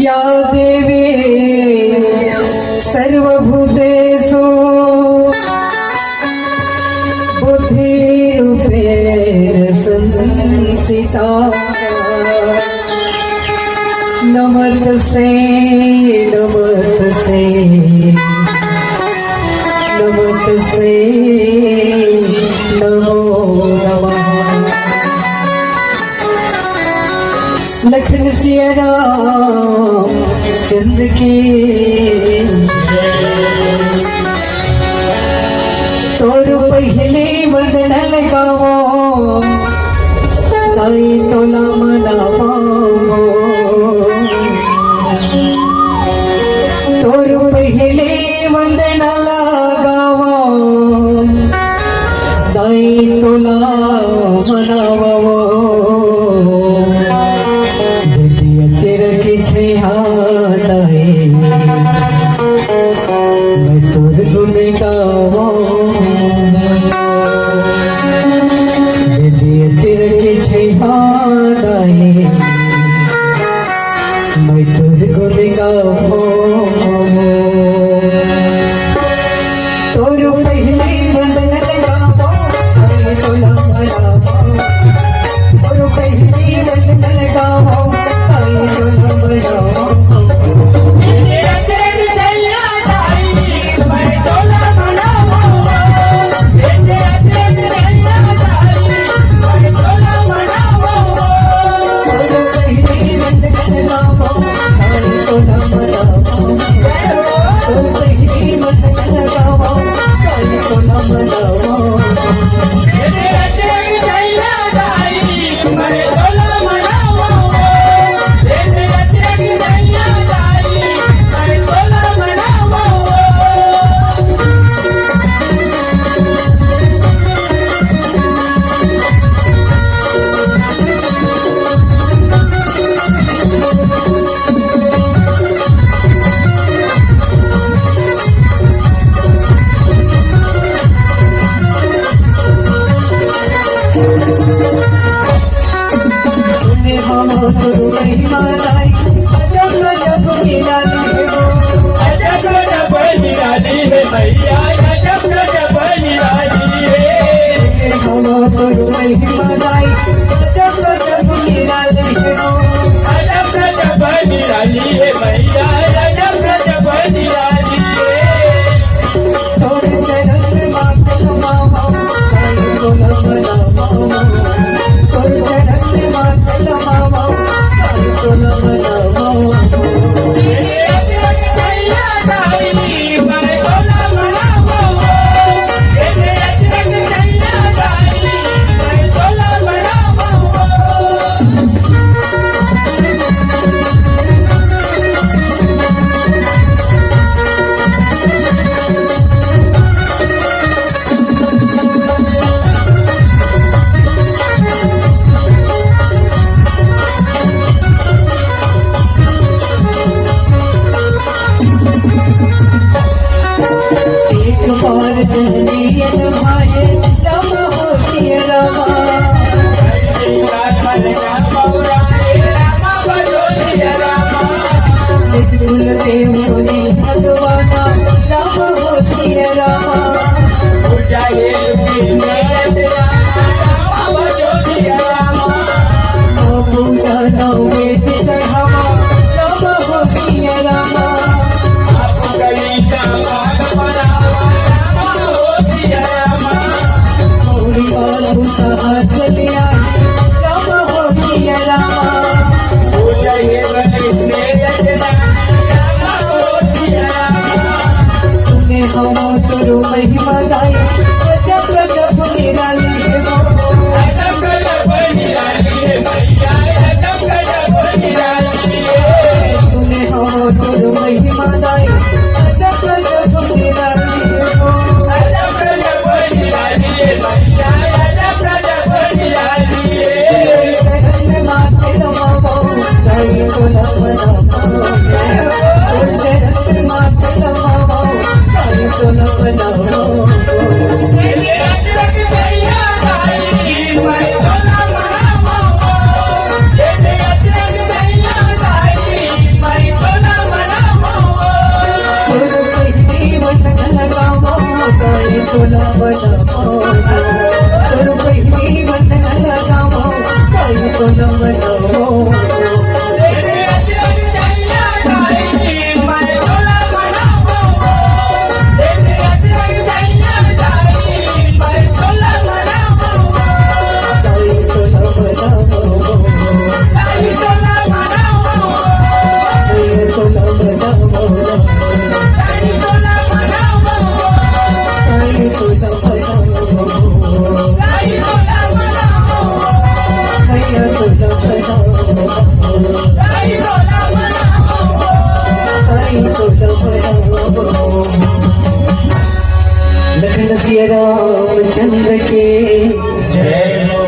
या देवी सर्वभूतेषु बुद्धिरूपेण संस्थिता नमस्तस्यै नमस्तस्यै नमस्तस्यै नमो नमः। लखन सिया राम चंद्र की तोर पहले वंदन लगावो ताई तोला मनावो तोर पहले वंदन लगावो ताई तोला मनावो मैं तोर गुण गावो दीदी चिर के छहादाए मैं तोर गुण गावो तोर पहले वंदन लगावो ताई तोला मनावो तोर पहले वंदन लगावो ताई तोला मनावो Bye. बोला बनाओ आई बोला बनाओ लखन सिया रामचंद्र के जय हो।